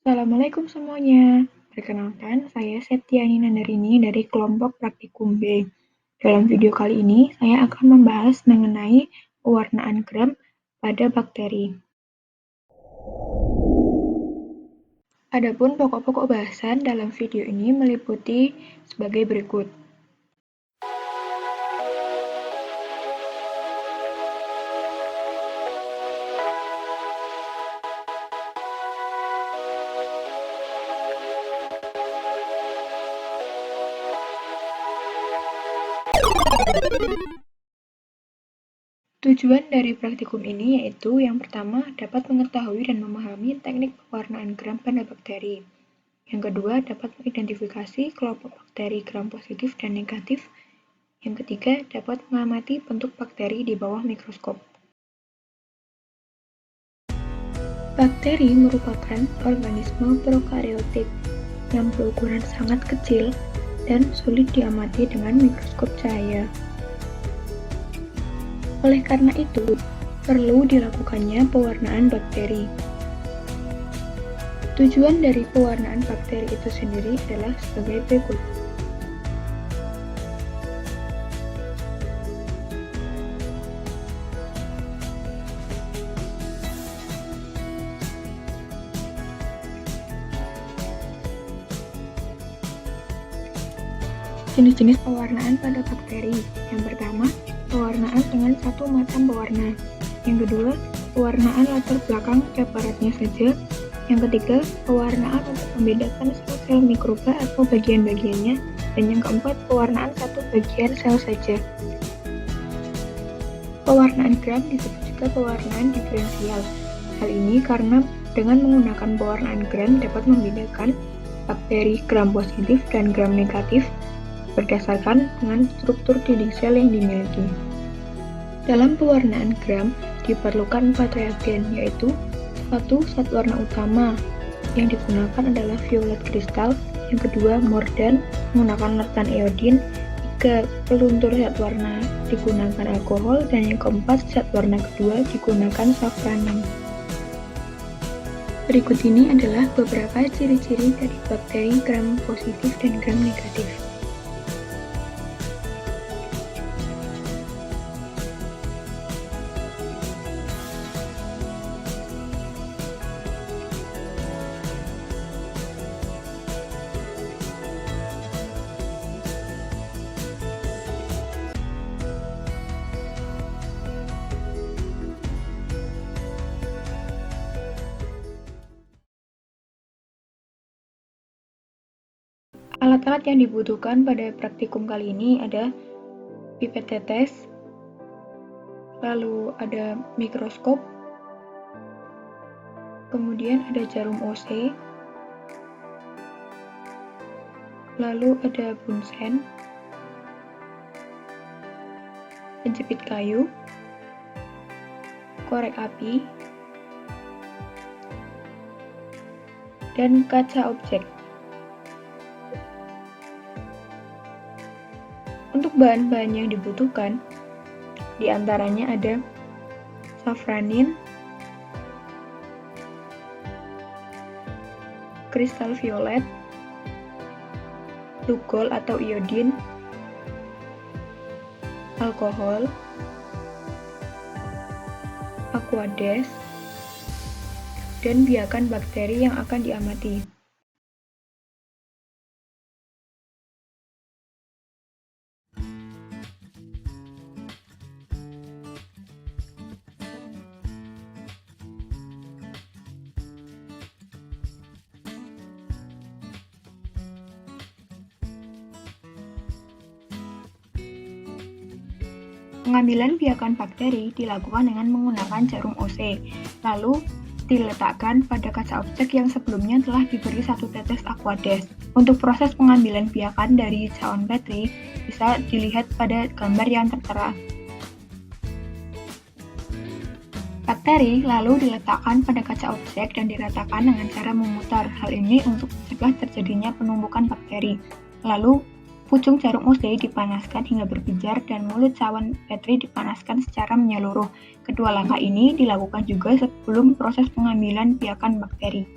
Assalamualaikum semuanya. Perkenalkan, saya Septiani Nandarini dari kelompok Praktikum B. Dalam video kali ini, saya akan membahas mengenai pewarnaan gram pada bakteri. Adapun pokok-pokok bahasan dalam video ini meliputi sebagai berikut. Tujuan dari praktikum ini yaitu yang pertama dapat mengetahui dan memahami teknik pewarnaan gram pada bakteri. Yang kedua dapat mengidentifikasi kelompok bakteri gram positif dan negatif. Yang ketiga dapat mengamati bentuk bakteri di bawah mikroskop. Bakteri merupakan organisme prokaryotik yang berukuran sangat kecil dan sulit diamati dengan mikroskop cahaya. Oleh karena itu, perlu dilakukannya pewarnaan bakteri. Tujuan dari pewarnaan bakteri itu sendiri adalah sebagai berikut. Jenis-jenis pewarnaan pada bakteri. Yang pertama, pewarnaan dengan satu macam pewarna. Yang kedua, pewarnaan latar belakang preparatnya saja. Yang ketiga, pewarnaan untuk membedakan sel-sel mikroba atau bagian-bagiannya. Dan yang keempat, pewarnaan satu bagian sel saja. Pewarnaan gram disebut juga pewarnaan diferensial. Hal ini karena dengan menggunakan pewarnaan gram dapat membedakan bakteri gram positif dan gram negatif berdasarkan dengan struktur dinding sel yang dimiliki. Dalam pewarnaan gram diperlukan 4 reagen, yaitu 1. Zat warna utama yang digunakan adalah violet kristal, yang kedua mordan menggunakan lartan iodin, 3. Peluntur zat warna digunakan alkohol, dan yang keempat zat warna kedua digunakan safranin. Berikut ini adalah beberapa ciri-ciri dari bakteri gram positif dan gram negatif. Alat-alat yang dibutuhkan pada praktikum kali ini ada pipet tetes, lalu ada mikroskop, kemudian ada jarum OC, lalu ada bunsen, penjepit kayu, korek api, dan kaca objek. Untuk bahan-bahan yang dibutuhkan, diantaranya ada safranin, kristal violet, lugol atau iodin, alkohol, aquades, dan biakan bakteri yang akan diamati. Pengambilan biakan bakteri dilakukan dengan menggunakan jarum OC, lalu diletakkan pada kaca objek yang sebelumnya telah diberi 1 tetes aquades. Untuk proses pengambilan biakan dari cawan Petri bisa dilihat pada gambar yang tertera. Bakteri lalu diletakkan pada kaca objek dan diratakan dengan cara memutar. Hal ini untuk mencegah terjadinya penumpukan bakteri. Lalu pucung jarum OC dipanaskan hingga berpijar dan mulut cawan Petri dipanaskan secara menyeluruh. Kedua langkah ini dilakukan juga sebelum proses pengambilan biakan bakteri.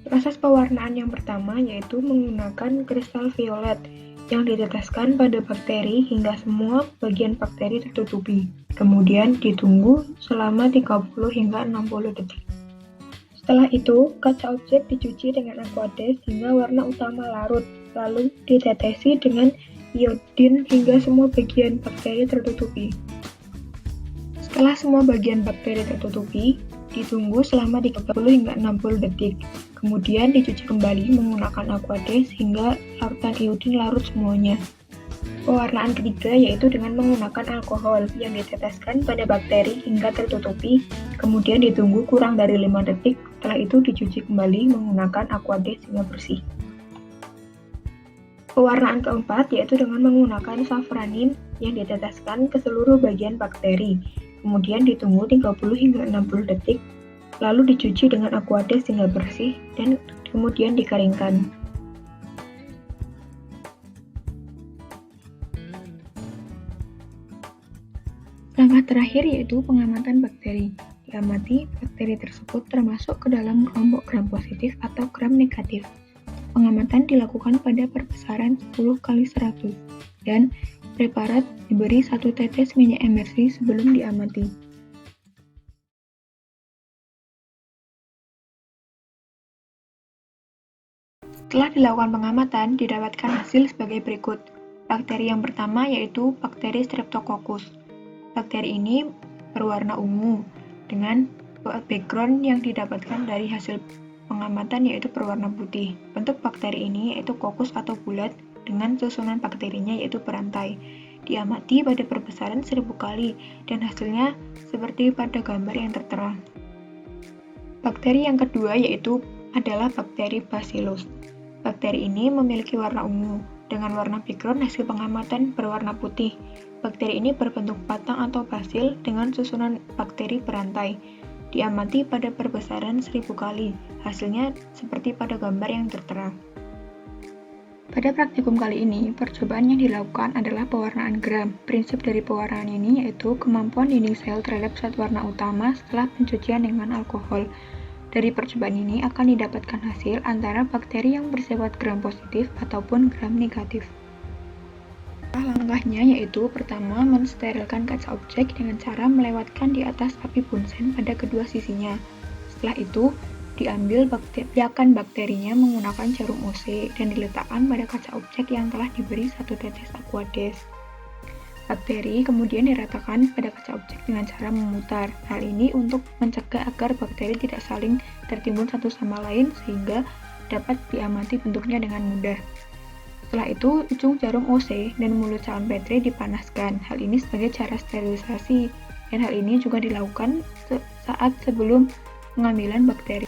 Proses pewarnaan yang pertama yaitu menggunakan kristal violet yang diteteskan pada bakteri hingga semua bagian bakteri tertutupi. Kemudian ditunggu selama 30 hingga 60 detik. Setelah itu, kaca objek dicuci dengan aqueous hingga warna utama larut, lalu ditetesi dengan iodin hingga semua bagian bakteri tertutupi. Setelah semua bagian bakteri tertutupi, ditunggu selama 30 hingga 60 detik. Kemudian dicuci kembali menggunakan aqueous hingga larutan iodin larut semuanya. Pewarnaan ketiga yaitu dengan menggunakan alkohol yang diteteskan pada bakteri hingga tertutupi, kemudian ditunggu kurang dari 5 detik, setelah itu dicuci kembali menggunakan aqueous hingga bersih. Pewarnaan keempat yaitu dengan menggunakan safranin yang diteteskan ke seluruh bagian bakteri, kemudian ditunggu 30 hingga 60 detik, lalu dicuci dengan aqueous hingga bersih, dan kemudian dikeringkan. Langkah terakhir yaitu pengamatan bakteri. Diamati bakteri tersebut termasuk ke dalam kelompok gram positif atau gram negatif. Pengamatan dilakukan pada perbesaran 10 kali 100 dan preparat diberi 1 tetes minyak emersi sebelum diamati. Setelah dilakukan pengamatan, didapatkan hasil sebagai berikut. Bakteri yang pertama yaitu bakteri Streptococcus. Bakteri ini berwarna ungu dengan background yang didapatkan dari hasil pengamatan yaitu berwarna putih. Bentuk bakteri ini yaitu kokus atau bulat dengan susunan bakterinya yaitu berantai. Diamati pada perbesaran 1000 kali dan hasilnya seperti pada gambar yang tertera. Bakteri yang kedua yaitu adalah bakteri Bacillus. Bakteri ini memiliki warna ungu dengan warna background hasil pengamatan berwarna putih. Bakteri ini berbentuk batang atau basil dengan susunan bakteri berantai. Diamati pada perbesaran 1000 kali, hasilnya seperti pada gambar yang tertera. Pada praktikum kali ini, percobaan yang dilakukan adalah pewarnaan gram. Prinsip dari pewarnaan ini yaitu kemampuan dinding sel terhadap zat warna utama setelah pencucian dengan alkohol. Dari percobaan ini akan didapatkan hasil antara bakteri yang bersifat gram positif ataupun gram negatif. Langkahnya yaitu pertama mensterilkan kaca objek dengan cara melewatkan di atas api bunsen pada kedua sisinya. Setelah itu, diambil piakan bakterinya menggunakan jarum OC dan diletakkan pada kaca objek yang telah diberi 1 tetes aqueous. Bakteri kemudian diratakan pada kaca objek dengan cara memutar. Hal ini untuk mencegah agar bakteri tidak saling tertimbun satu sama lain sehingga dapat diamati bentuknya dengan mudah. Setelah itu, ujung jarum OC dan mulut calon Petri dipanaskan. Hal ini sebagai cara sterilisasi, dan hal ini juga dilakukan saat sebelum pengambilan bakteri.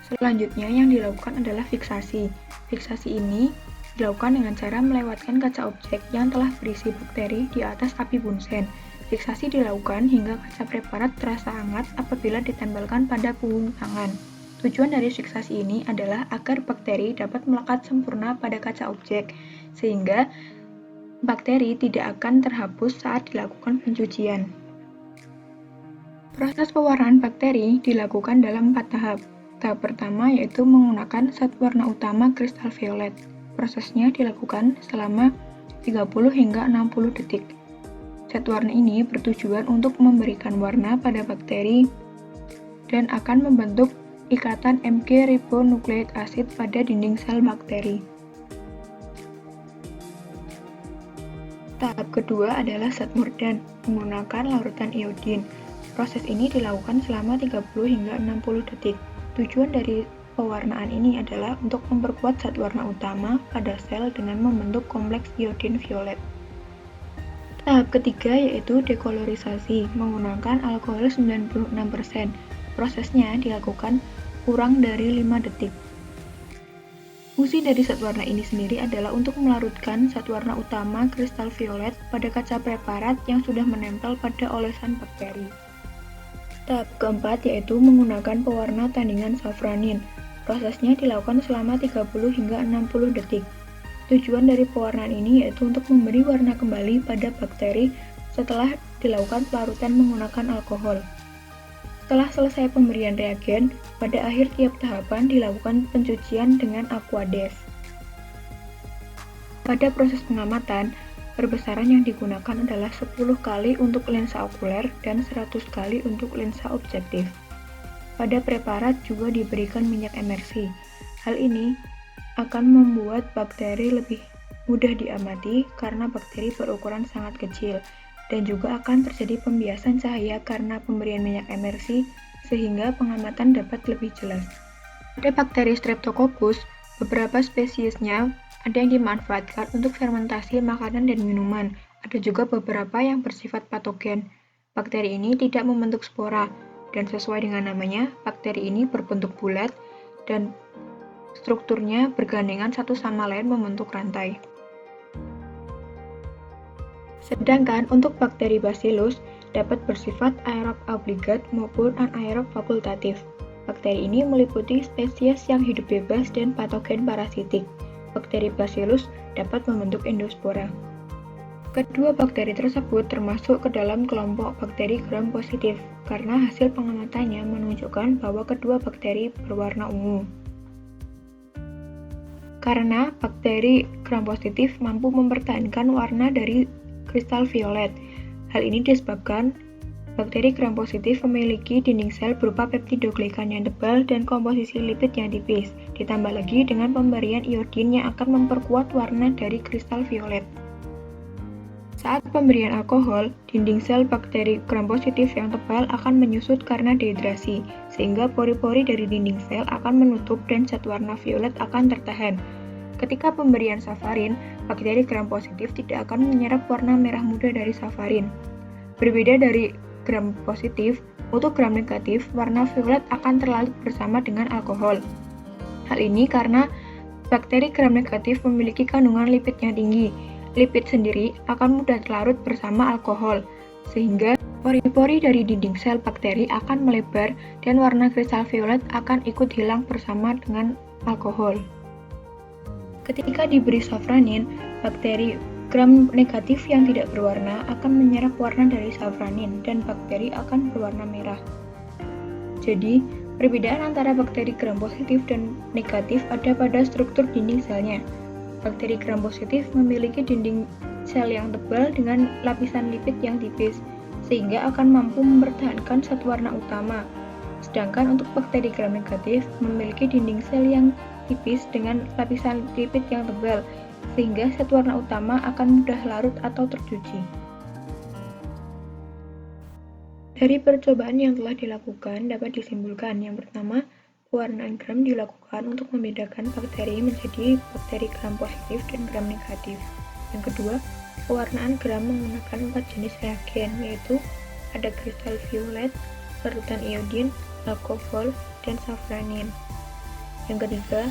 Selanjutnya yang dilakukan adalah fiksasi. Fiksasi ini dilakukan dengan cara melewatkan kaca objek yang telah berisi bakteri di atas api bunsen. Fiksasi dilakukan hingga kaca preparat terasa hangat apabila ditempelkan pada punggung tangan. Tujuan dari fiksasi ini adalah agar bakteri dapat melekat sempurna pada kaca objek, sehingga bakteri tidak akan terhapus saat dilakukan pencucian. Proses pewarnaan bakteri dilakukan dalam 4 tahap. Tahap pertama yaitu menggunakan zat warna utama kristal violet. Prosesnya dilakukan selama 30 hingga 60 detik. Zat warna ini bertujuan untuk memberikan warna pada bakteri dan akan membentuk ikatan Mg ribonucleic acid pada dinding sel bakteri. Tahap kedua adalah zat murdan menggunakan larutan iodin. Proses ini dilakukan selama 30 hingga 60 detik. Tujuan dari pewarnaan ini adalah untuk memperkuat zat warna utama pada sel dengan membentuk kompleks iodin violet. Tahap ketiga yaitu dekolorisasi menggunakan alkohol 96%. Prosesnya dilakukan kurang dari 5 detik. Fungsi dari zat warna ini sendiri adalah untuk melarutkan zat warna utama kristal violet pada kaca preparat yang sudah menempel pada olesan bakteri. Tahap keempat yaitu menggunakan pewarna tandingan safranin. Prosesnya dilakukan selama 30 hingga 60 detik. Tujuan dari pewarnaan ini yaitu untuk memberi warna kembali pada bakteri setelah dilakukan pelarutan menggunakan alkohol. Setelah selesai pemberian reagen, pada akhir tiap tahapan dilakukan pencucian dengan Aquades. Pada proses pengamatan, perbesaran yang digunakan adalah 10 kali untuk lensa okuler dan 100 kali untuk lensa objektif. Pada preparat juga diberikan minyak emersi. Hal ini akan membuat bakteri lebih mudah diamati karena bakteri berukuran sangat kecil, dan juga akan terjadi pembiasan cahaya karena pemberian minyak emersi sehingga pengamatan dapat lebih jelas. Pada bakteri Streptococcus, beberapa spesiesnya ada yang dimanfaatkan untuk fermentasi makanan dan minuman. Ada juga beberapa yang bersifat patogen. Bakteri ini tidak membentuk spora, dan sesuai dengan namanya, bakteri ini berbentuk bulat dan strukturnya bergandengan satu sama lain membentuk rantai. Sedangkan untuk bakteri Bacillus dapat bersifat aerob obligat maupun anaerob fakultatif. Bakteri ini meliputi spesies yang hidup bebas dan patogen parasitik. Bakteri Bacillus dapat membentuk endospora. Kedua bakteri tersebut termasuk ke dalam kelompok bakteri gram positif karena hasil pengamatannya menunjukkan bahwa kedua bakteri berwarna ungu. Karena bakteri gram positif mampu mempertahankan warna dari kristal violet. Hal ini disebabkan bakteri gram positif memiliki dinding sel berupa peptidoglikan yang tebal dan komposisi lipid yang tipis, ditambah lagi dengan pemberian iodin yang akan memperkuat warna dari kristal violet. Saat pemberian alkohol, dinding sel bakteri gram positif yang tebal akan menyusut karena dehidrasi, sehingga pori-pori dari dinding sel akan menutup dan zat warna violet akan tertahan. Ketika pemberian safarin, bakteri gram positif tidak akan menyerap warna merah muda dari safarin. Berbeda dari gram positif, untuk gram negatif, warna violet akan terlarut bersama dengan alkohol. Hal ini karena bakteri gram negatif memiliki kandungan lipid yang tinggi. Lipid sendiri akan mudah terlarut bersama alkohol, sehingga pori-pori dari dinding sel bakteri akan melebar dan warna kristal violet akan ikut hilang bersama dengan alkohol. Ketika diberi safranin, bakteri gram negatif yang tidak berwarna akan menyerap warna dari safranin dan bakteri akan berwarna merah. Jadi, perbedaan antara bakteri gram positif dan negatif ada pada struktur dinding selnya. Bakteri gram positif memiliki dinding sel yang tebal dengan lapisan lipid yang tipis, sehingga akan mampu mempertahankan zat warna utama. Sedangkan untuk bakteri gram negatif memiliki dinding sel yang tipis dengan lapisan lipid yang tebal, sehingga zat warna utama akan mudah larut atau tercuci. Dari percobaan yang telah dilakukan dapat disimpulkan, yang pertama, pewarnaan gram dilakukan untuk membedakan bakteri menjadi bakteri gram positif dan gram negatif. Yang kedua, pewarnaan gram menggunakan 4 jenis reagen, yaitu ada kristal violet, larutan iodin, alkohol, dan safranin. Yang ketiga,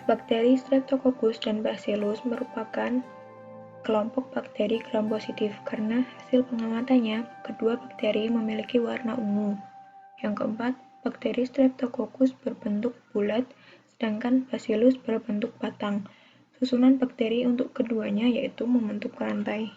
bakteri Streptococcus dan Bacillus merupakan kelompok bakteri gram positif karena hasil pengamatannya kedua bakteri memiliki warna ungu. Yang keempat, bakteri Streptococcus berbentuk bulat, sedangkan Bacillus berbentuk batang. Susunan bakteri untuk keduanya yaitu membentuk rantai.